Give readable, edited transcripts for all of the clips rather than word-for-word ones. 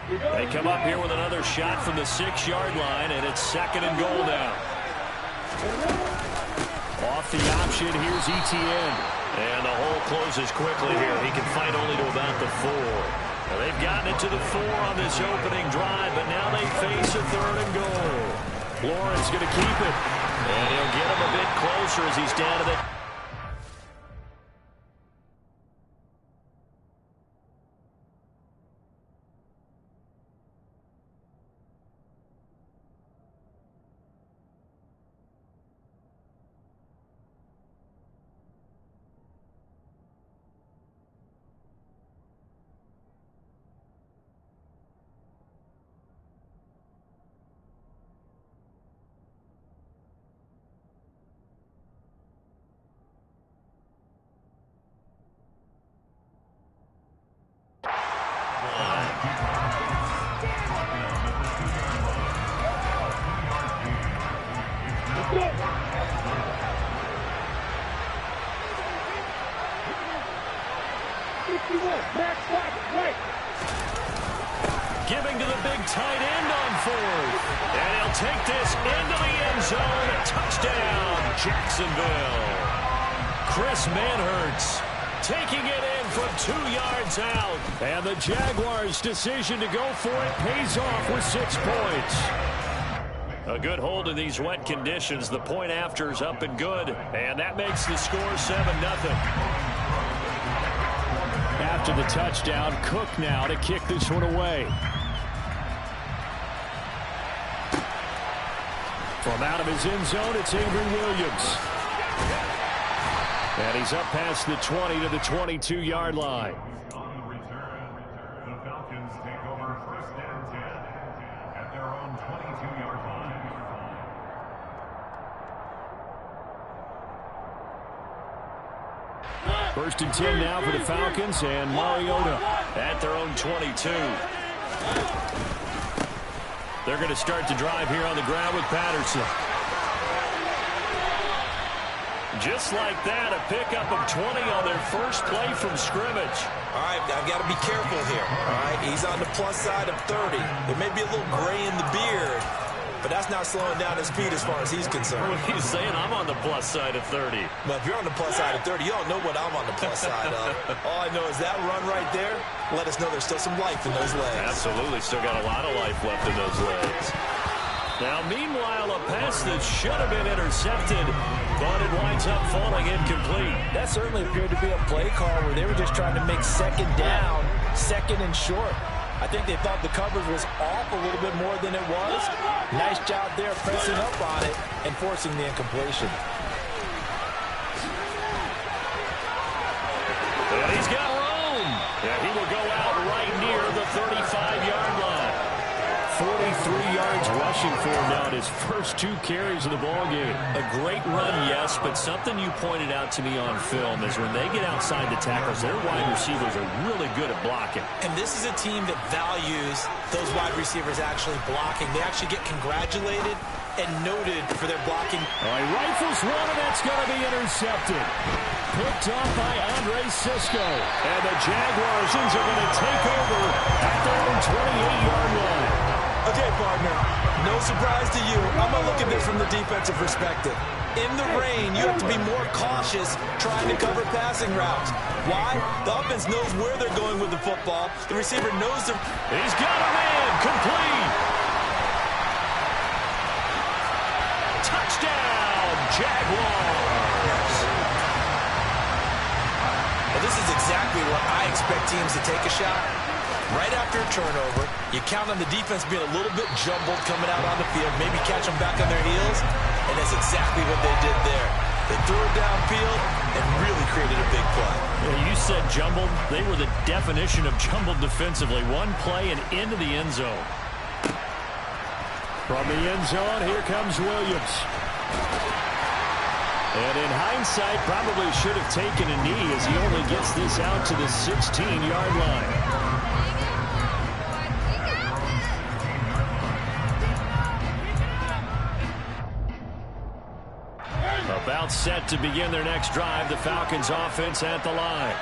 They come up here with another shot from the 6-yard line, and it's 2nd and goal now. Off the option, here's Etienne. And the hole closes quickly here. He can fight only to about the 4. Well, they've gotten it to the 4 on this opening drive, but now they face a 3rd and goal. Lawrence going to keep it. And he'll get him a bit closer as he's down to the... Giving to the big tight end on 4th. And he'll take this into the end zone. A touchdown, Jacksonville. Chris Manhertz taking it in from 2 yards out. And the Jaguars' decision to go for it pays off with 6 points. A good hold in these wet conditions. The point after is up and good. And that makes the score 7-0. After the touchdown, Cook now to kick this one away. From out of his end zone, it's Avery Williams. And he's up past the 20 to the 22-yard line. On return, the Falcons take over 1st and 10 at their own 22-yard line. First and 10 now for the Falcons, and Mariota at their own 22. They're going to start the drive here on the ground with Patterson. Just like that, a pickup of 20 on their first play from scrimmage. All right, I've got to be careful here. All right, he's on the plus side of 30. There may be a little gray in the beard, but that's not slowing down his speed as far as he's concerned. What are you saying? I'm on the plus side of 30. Well, if you're on the plus side of 30, you don't know what I'm on the plus side of. All I know is that run right there let us know there's still some life in those legs. Absolutely, still got a lot of life left in those legs. Now, meanwhile, a pass that should have been intercepted, but it winds up falling incomplete. That certainly appeared to be a play call where they were just trying to make 2nd down, 2nd and short. I think they thought the coverage was off a little bit more than it was. Nice job there pressing up on it and forcing the incompletion. And he's got room. And he will go out right near the 35-yard line. 43 yards rushing for him now in his first 2 carries of the ballgame. A great run, yes, but something you pointed out to me on film is when they get outside the tackles, their wide receivers are really good at blocking. And this is a team that values those wide receivers actually blocking. They actually get congratulated and noted for their blocking. All right, rifles one, and that's going to be intercepted. Picked off by Andre Sisco. And the Jaguars are going to take over at their own 28-yard line. Okay, partner, no surprise to you. I'm going to look at this from the defensive perspective. In the rain, you have to be more cautious trying to cover passing routes. Why? The offense knows where they're going with the football. The receiver knows they're... He's got a man. Complete. Touchdown, Jaguars. Well, this is exactly what I expect teams to take a shot. Right after a turnover, you count on the defense being a little bit jumbled coming out on the field, maybe catch them back on their heels, and that's exactly what they did there. They threw it downfield and really created a big play. Yeah, you said jumbled. They were the definition of jumbled defensively. One play and into the end zone. From the end zone, here comes Williams. And in hindsight, probably should have taken a knee as he only gets this out to the 16-yard line. About set to begin their next drive. The Falcons offense at the line.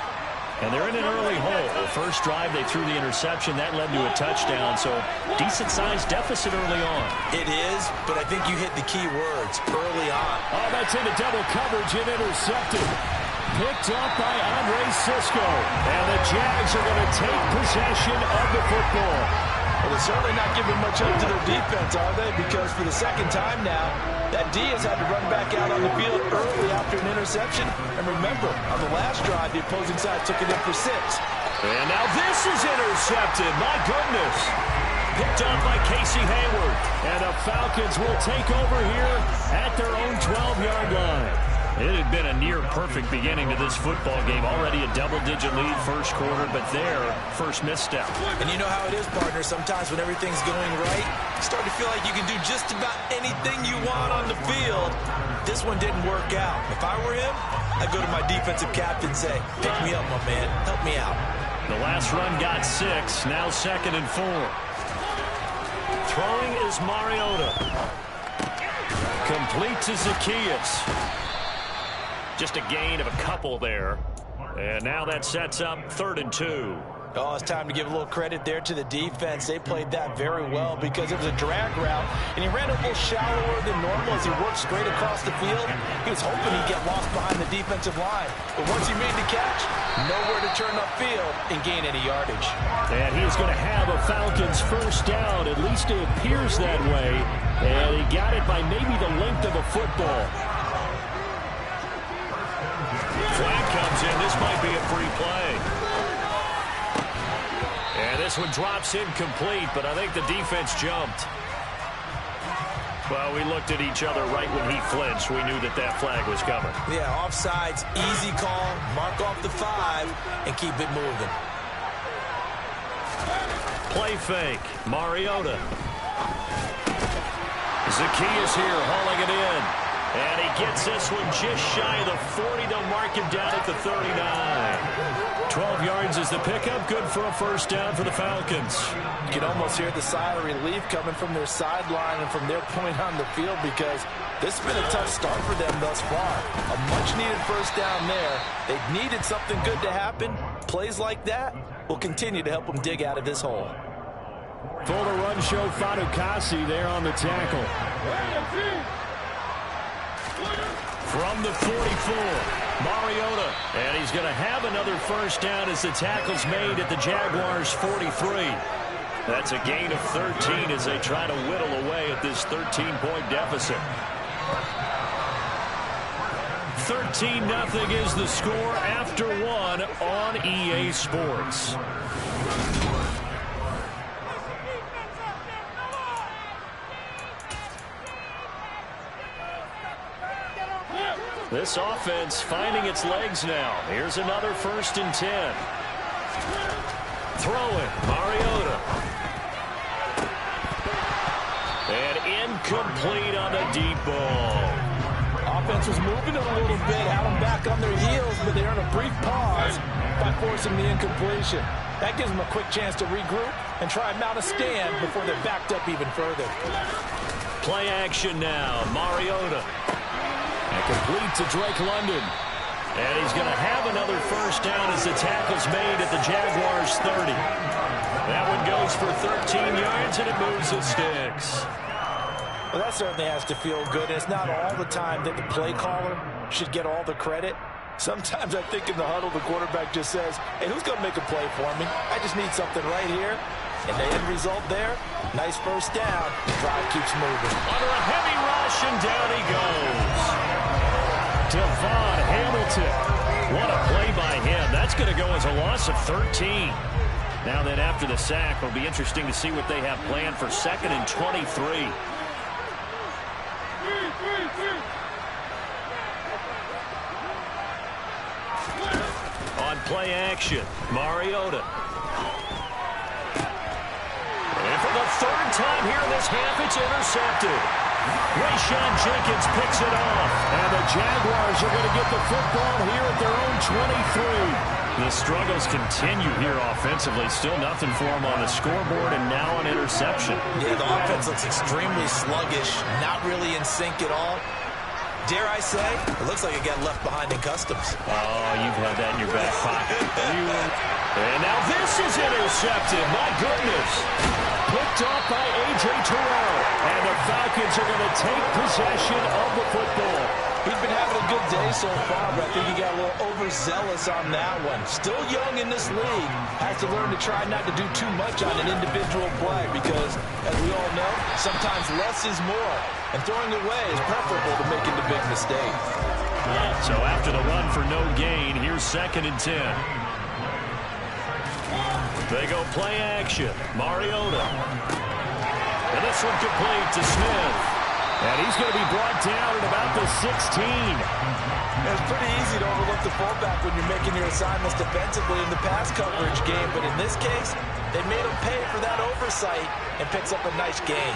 And they're in an early hole. The first drive, they threw the interception. That led to a touchdown, so decent-sized deficit early on. It is, but I think you hit the key words, early on. Oh, that's into double coverage and intercepted. Picked up by Andre Sisco. And the Jags are going to take possession of the football. Well, they're certainly not giving much up to their defense, are they? Because for the second time now, that D has had to run back out on the field early after an interception. And remember, on the last drive, the opposing side took it in for 6. And now this is intercepted. My goodness. Picked up by Casey Hayward. And the Falcons will take over here at their own 12-yard line. It had been a near-perfect beginning to this football game. Already a double-digit lead first quarter, but their first misstep. And you know how it is, partner. Sometimes when everything's going right, you start to feel like you can do just about anything you want on the field. This one didn't work out. If I were him, I'd go to my defensive captain and say, pick me up, my man. Help me out. The last run got 6. Now 2nd and 4. Throwing is Mariota. Complete to Zacchaeus. Just a gain of a couple there. And now that sets up 3rd and 2. Oh, it's time to give a little credit there to the defense. They played that very well because it was a drag route, and he ran a little shallower than normal as he worked straight across the field. He was hoping he'd get lost behind the defensive line. But once he made the catch, nowhere to turn upfield and gain any yardage. And he's going to have a Falcons first down. At least it appears that way. And he got it by maybe the length of a football. Flag comes in. This might be a free play. And this one drops incomplete, but I think the defense jumped. Well, we looked at each other right when he flinched. We knew that that flag was coming. Yeah, offsides, easy call, mark off the 5, and keep it moving. Play fake, Mariota. Zacchaeus here, hauling it in. And he gets this one just shy of the 40. They'll mark him down at the 39. 12 yards is the pickup. Good for a first down for the Falcons. You can almost hear the sigh of relief coming from their sideline and from their point on the field because this has been a tough start for them thus far. A much-needed first down there. They've needed something good to happen. Plays like that will continue to help them dig out of this hole. Full to run show Fatukasi there on the tackle. From the 44, Mariota. And he's going to have another first down as the tackle's made at the Jaguars' 43. That's a gain of 13 as they try to whittle away at this 13-point deficit. 13-0 is the score after 1 on EA Sports. This offense finding its legs now. Here's another 1st and 10. Throwing, Mariota. And incomplete on the deep ball. Offense was moving it a little bit, had them back on their heels, but they're in a brief pause by forcing the incompletion. That gives them a quick chance to regroup and try and mount a stand before they're backed up even further. Play action now, Mariota. And complete to Drake London. And he's going to have another first down as the tackle's made at the Jaguars' 30. That one goes for 13 yards, and it moves the sticks. Well, that certainly has to feel good. It's not all the time that the play caller should get all the credit. Sometimes I think in the huddle, the quarterback just says, hey, who's going to make a play for me? I just need something right here. And the end result there, nice first down. The drive keeps moving. Under a heavy rush, and down he goes. Devon Hamilton. What a play by him. That's going to go as a loss of 13. Now then, after the sack, it'll be interesting to see what they have planned for 2nd and 23. On play action, Mariota. And for the 3rd time here in this half, it's intercepted. Rayshawn Jenkins picks it off. And the Jaguars are going to get the football here at their own 23. The struggles continue here offensively. Still nothing for them on the scoreboard, and now an interception. Yeah, the offense looks extremely sluggish, not really in sync at all. Dare I say, it looks like it got left behind in customs. Oh, you've had that in your back pocket. And now this is intercepted. My goodness. Picked off by A.J. Terrell. And the Falcons are going to take possession of the football. He's been having a good day so far, but I think he got a little overzealous on that one. Still young in this league. Has to learn to try not to do too much on an individual play because, as we all know, sometimes less is more. And throwing away is preferable to making the big mistake. So after the run for no gain, here's 2nd and 10. They go play action. Mariota. And this one complete to Smith. And he's going to be brought down at about the 16. It's pretty easy to overlook the fullback when you're making your assignments defensively in the pass coverage game. But in this case, they made him pay for that oversight and picks up a nice gain.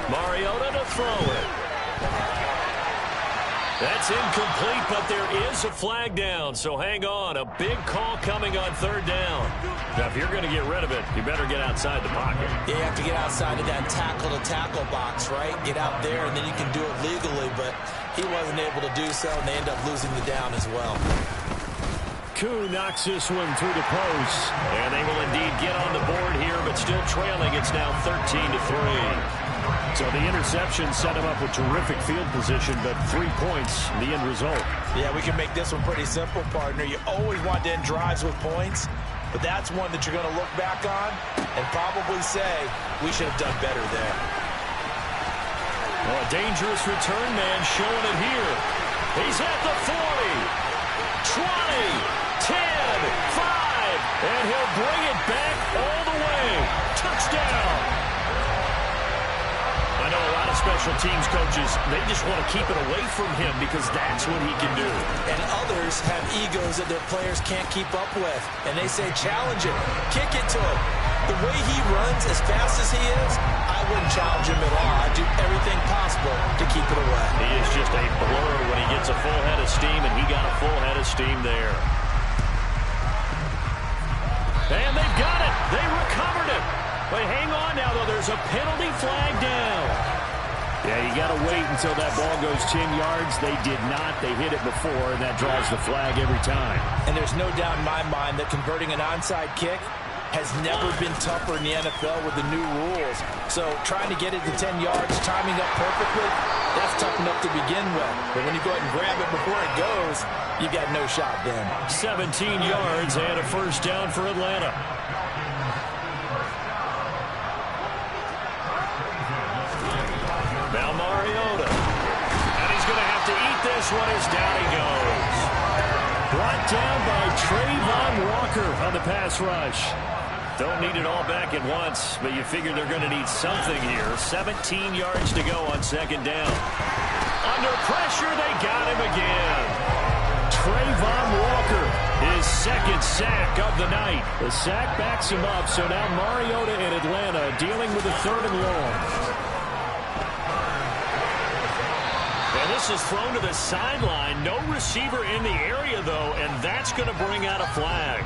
Mariota to throw it. That's incomplete, but there is a flag down, so hang on. A big call coming on 3rd down. Now, if you're going to get rid of it, you better get outside the pocket. Yeah, you have to get outside of that tackle-to-tackle box, right? Get out there, and then you can do it legally, but he wasn't able to do so, and they end up losing the down as well. Koo knocks this one through the post, and they will indeed get on the board here, but still trailing. It's now 13-3. So the interception set him up with terrific field position, but 3 points, the end result. Yeah, we can make this one pretty simple, partner. You always want to end drives with points, but that's one that you're going to look back on and probably say, we should have done better there. Well, a dangerous return man showing it here. He's at the 40, 20, 10, 5, and he'll bring it back all the way. Touchdown. I know a lot of special teams coaches, they just want to keep it away from him because that's what he can do. And others have egos that their players can't keep up with. And they say, challenge him, kick it to him. The way he runs as fast as he is, I wouldn't challenge him at all. I'd do everything possible to keep it away. He is just a blur when he gets a full head of steam, and he got a full head of steam there. And they've got it. They recovered it. But hang on now, though. There's a penalty flag down. Yeah, you got to wait until that ball goes 10 yards. They did not. They hit it before, and that draws the flag every time. And there's no doubt in my mind that converting an onside kick has never been tougher in the NFL with the new rules. So trying to get it to 10 yards, timing up perfectly, that's tough enough to begin with. But when you go ahead and grab it before it goes, you got no shot then. 17 yards and a first down for Atlanta. Now Mariota. And he's going to have to eat this one as down he goes. Brought down by Trayvon Walker on the pass rush. Don't need it all back at once, but you figure they're going to need something here. 17 yards to go on 2nd down. Under pressure, they got him again. Trayvon Walker, his 2nd sack of the night. The sack backs him up, so now Mariota in Atlanta dealing with a 3rd and long. And this is thrown to the sideline. No receiver in the area, though, and that's going to bring out a flag.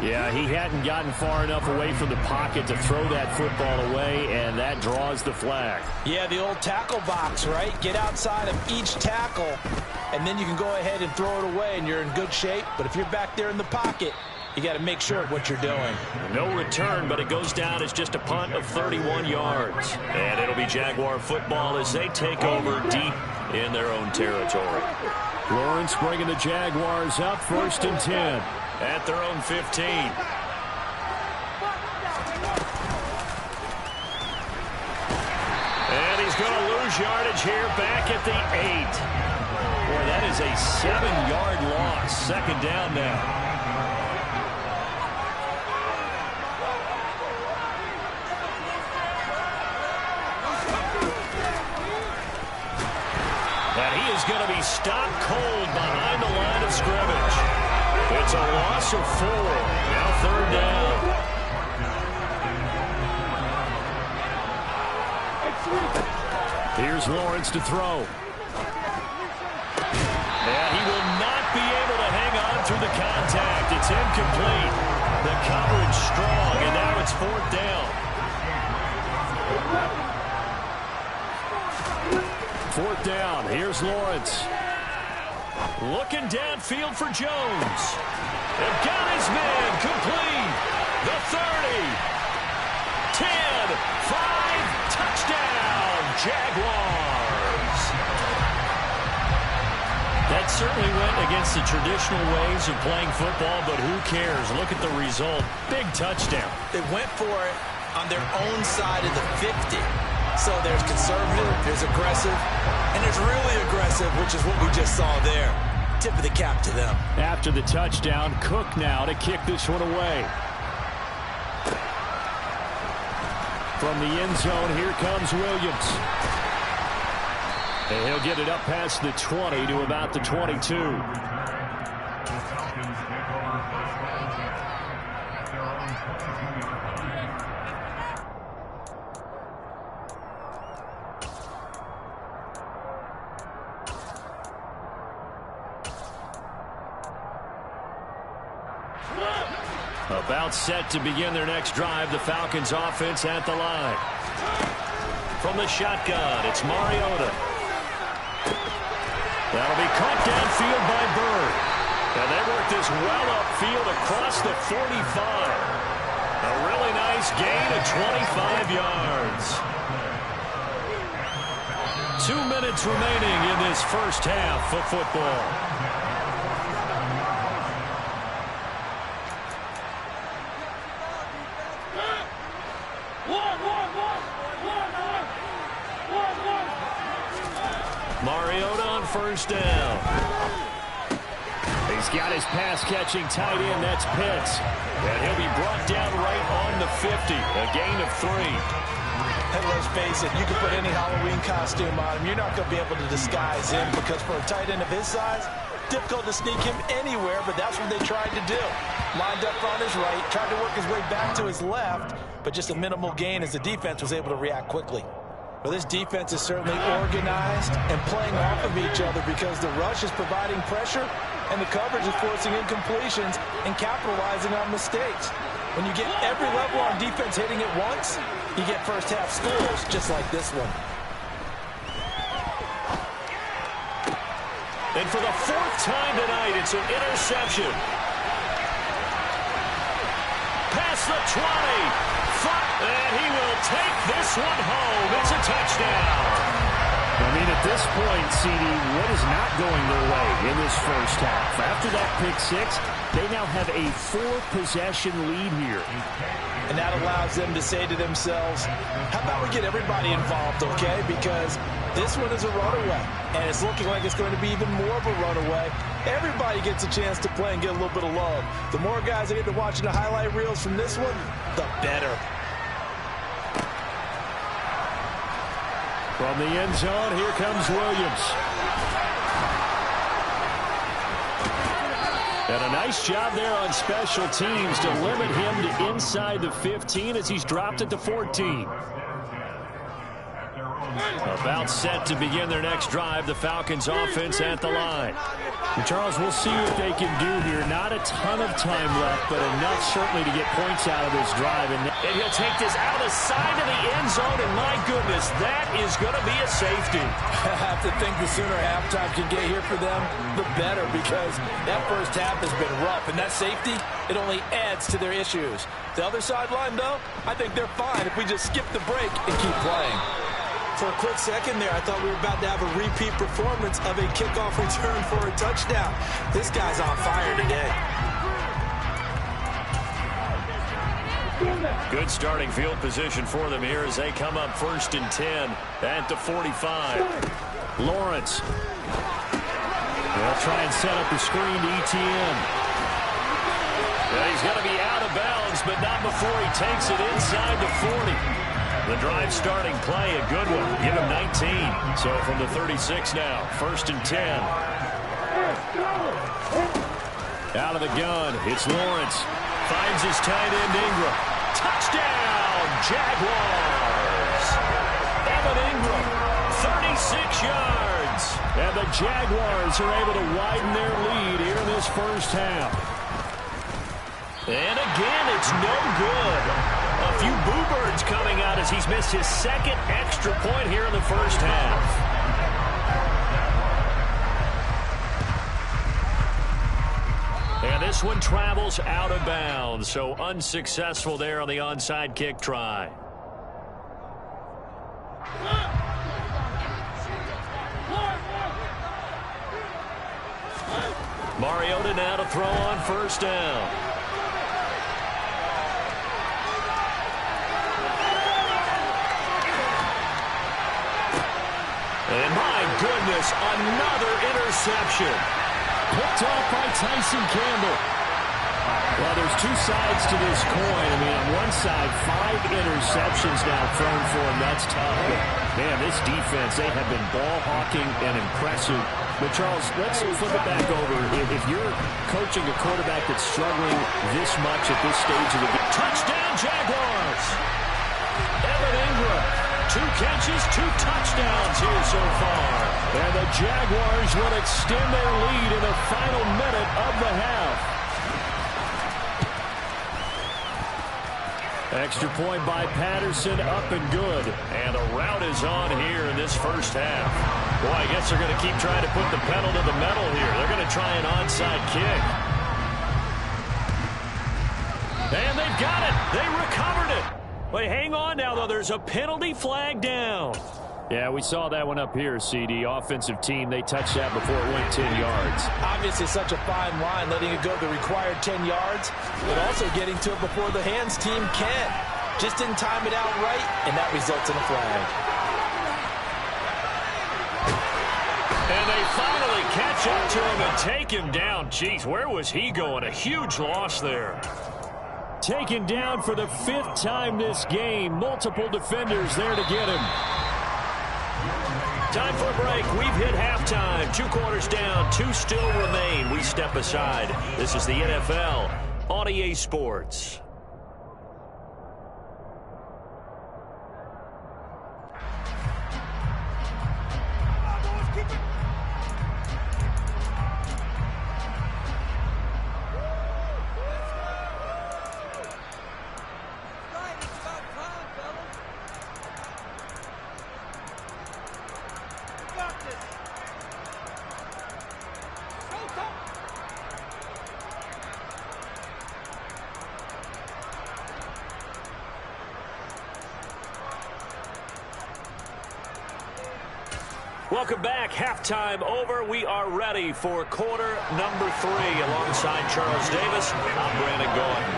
Yeah, he hadn't gotten far enough away from the pocket to throw that football away, and that draws the flag. Yeah, the old tackle box, right? Get outside of each tackle, and then you can go ahead and throw it away, and you're in good shape. But if you're back there in the pocket, you got to make sure of what you're doing. No return, but it goes down as just a punt of 31 yards. And it'll be Jaguar football as they take over deep in their own territory. Lawrence bringing the Jaguars up 1st and 10 at their own 15. And he's going to lose yardage here back at the 8. Boy, that is a 7-yard loss. 2nd down now. And he is going to be stopped cold behind the line of scrimmage. It's a loss of 4. Now 3rd down. Here's Lawrence to throw. And he will not be able to hang on through the contact. It's incomplete. The coverage strong, and now it's 4th down. 4th down. Here's Lawrence. Looking downfield for Jones. They've got his man complete. The 30. 10. 5. Touchdown. Jaguars. That certainly went against the traditional ways of playing football, but who cares? Look at the result. Big touchdown. They went for it on their own side of the 50. So there's conservative, there's aggressive, and there's really aggressive, which is what we just saw there. Tip of the cap to them. After the touchdown, Cook now to kick this one away. From the end zone, here comes Williams. And he'll get it up past the 20 to about the 22. About set to begin their next drive. The Falcons offense at the line. From the shotgun, it's Mariota. That'll be caught downfield by Bird. And they work this well upfield across the 45. A really nice gain of 25 yards. 2 minutes remaining in this first half of football. Mariota on first down. He's got his pass-catching tight end. That's Pitts. And he'll be brought down right on the 50. A gain of 3. And let's face it, you can put any Halloween costume on him. You're not going to be able to disguise him because for a tight end of his size, difficult to sneak him anywhere, but that's what they tried to do. Lined up on his right, tried to work his way back to his left, but just a minimal gain as the defense was able to react quickly. Well, this defense is certainly organized and playing off of each other because the rush is providing pressure and the coverage is forcing incompletions and capitalizing on mistakes. When you get every level on defense hitting it once, you get first half scores just like this one. And for the 4th time tonight, it's an interception. Past the 20. And he will take this one home. It's a touchdown. I mean, at this point, CD, what is not going their way in this first half? After that pick-6, they now have a 4-possession lead here. And that allows them to say to themselves, how about we get everybody involved, okay? Because this one is a runaway, and it's looking like it's going to be even more of a runaway. Everybody gets a chance to play and get a little bit of love. The more guys that get to watching the highlight reels from this one, the better. From the end zone, here comes Williams. And a nice job there on special teams to limit him to inside the 15 as he's dropped at the 14. About set to begin their next drive. The Falcons offense at the line. And Charles, we'll see what they can do here. Not a ton of time left, but enough certainly to get points out of this drive. And he'll take this out of the side of the end zone, and my goodness, that is going to be a safety. I have to think the sooner halftime can get here for them, the better, because that first half has been rough, and that safety, it only adds to their issues. The other sideline, though, I think they're fine if we just skip the break and keep playing. For a quick second there, I thought we were about to have a repeat performance of a kickoff return for a touchdown. This guy's on fire today. Good starting field position for them here as they come up 1st and 10 at the 45. Lawrence. They'll try and set up the screen to ETN. He's going to be out of bounds, but not before he takes it inside the 40. The drive starting play, a good one. Give him 19. So from the 36 now, 1st and 10. Out of the gun, it's Lawrence. Finds his tight end Ingram. Touchdown, Jaguars. Evan Ingram, 36 yards. And the Jaguars are able to widen their lead here in this first half. And again, it's no good. A few boo birds coming out as he's missed his 2nd extra point here in the first half. And this one travels out of bounds, so unsuccessful there on the onside kick try. Mariota now to throw on first down. And my goodness, another interception. Picked off by Tyson Campbell. Well, there's two sides to this coin. I mean, on one side, 5 interceptions now thrown for him. That's tough. But, man, this defense, they have been ball-hawking and impressive. But, Charles, let's flip it back over. If you're coaching a quarterback that's struggling this much at this stage of the game. Touchdown, Jaguars. Evan Ingram, 2 catches, 2 touchdowns here so far. And the Jaguars will extend their lead in the final minute of the half. Extra point by Patterson, up and good. And the route is on here in this first half. Boy, I guess they're going to keep trying to put the pedal to the metal here. They're going to try an onside kick. And they've got it. They recovered it. But hang on now, though. There's a penalty flag down. Yeah, we saw that one up here, CD. Offensive team, they touched that before it went 10 yards. Obviously, such a fine line, letting it go the required 10 yards, but also getting to it before the hands team can. Just didn't time it out right, and that results in a flag. And they finally catch up to him and take him down. Jeez, where was he going? A huge loss there. Taken down for the 5th time this game. Multiple defenders there to get him. Time for a break. We've hit halftime. 2 quarters down. 2 still remain. We step aside. This is the NFL on EA Sports. Welcome back. Halftime over. We are ready for quarter number 3. Alongside Charles Davis, I'm Brandon Gordon.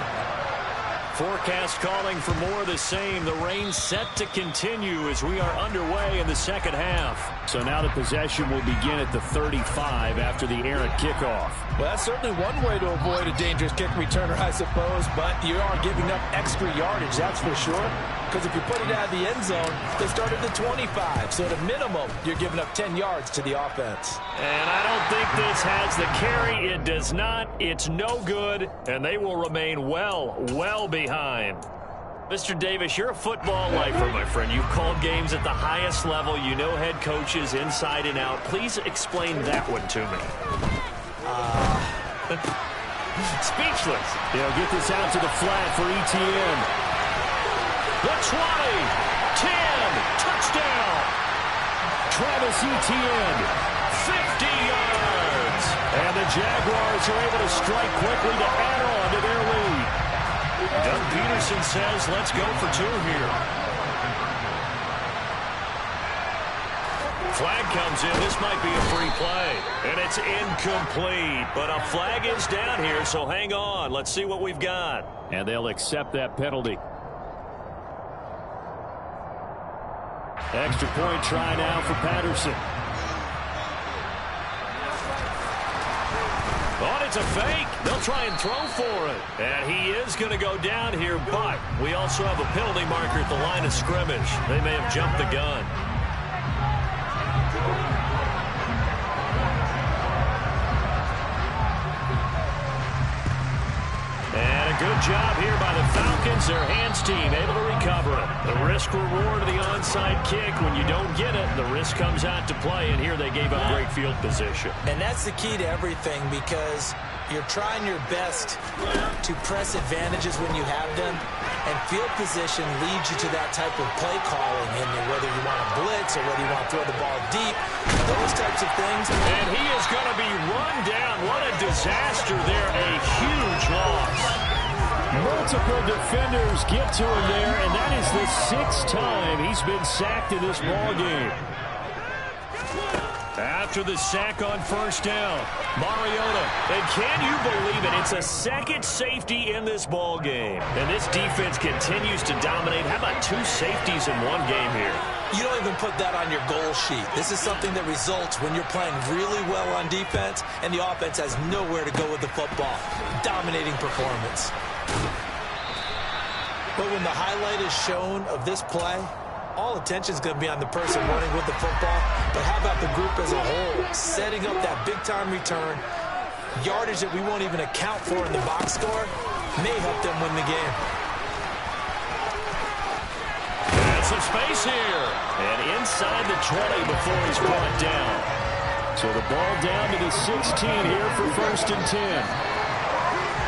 Forecast calling for more of the same. The rain set to continue as we are underway in the second half. So now the possession will begin at the 35 after the errant kickoff. Well, that's certainly one way to avoid a dangerous kick returner, I suppose, but you are giving up extra yardage, that's for sure. Because if you put it out of the end zone, they start at the 25. So at a minimum, you're giving up 10 yards to the offense. And I don't think this has the carry. It does not. It's no good. And they will remain well behind. Mr. Davis, you're a football lifer, my friend. You've called games at the highest level. You know head coaches inside and out. Please explain that one to me. Speechless. They'll get this out to the flat for ETN. The 20, 10, touchdown. Travis Etienne, 50 yards. And the Jaguars are able to strike quickly to add on to their lead. Doug Peterson says, let's go for 2 here. Flag comes in. This might be a free play. And it's incomplete. But a flag is down here, so hang on. Let's see what we've got. And they'll accept that penalty. Extra point try now for Patterson. Oh, it's a fake. They'll try and throw for it. And he is going to go down here, but we also have a penalty marker at the line of scrimmage. They may have jumped the gun. And a good job here by the Falcons. Their hands team able to recover it. The risk-reward of the onside kick. When you don't get it, the risk comes out to play. And here they gave up great field position. And that's the key to everything, because you're trying your best to press advantages when you have them. And field position leads you to that type of play calling, and whether you want to blitz or whether you want to throw the ball deep, those types of things. And he is going to be run down. What a disaster there. A huge loss. Multiple defenders get to him there, and that is the 6th time he's been sacked in this ball game. After the sack on first down, Mariota. And can you believe it? It's a second safety in this ball game. And this defense continues to dominate. How about 2 safeties in one game here? You don't even put that on your goal sheet. This is something that results when you're playing really well on defense and the offense has nowhere to go with the football. Dominating performance. But when the highlight is shown of this play, all attention is going to be on the person running with the football. But how about the group as a whole? Setting up that big-time return, yardage that we won't even account for in the box score, may help them win the game. And some space here. And inside the 20 before he's brought down. So the ball down to the 16 here for 1st and 10.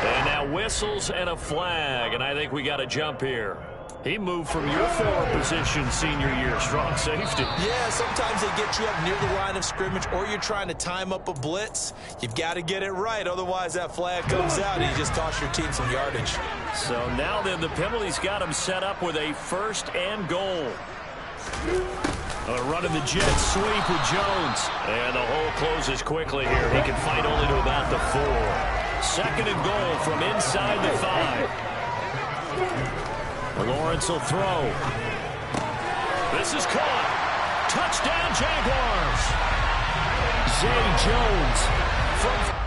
And now whistles and a flag. And I think we got a jump here. He moved from your forward position senior year, strong safety. Yeah, sometimes they get you up near the line of scrimmage or you're trying to time up a blitz. You've got to get it right, otherwise that flag comes out and you just cost your team some yardage. So now then the penalty's got him set up with a 1st and goal. Running the jet sweep with Jones. And the hole closes quickly here. He can fight only to about the 4. 2nd and goal from inside the 5. Lawrence will throw. This is caught. Touchdown, Jaguars. Zay Jones from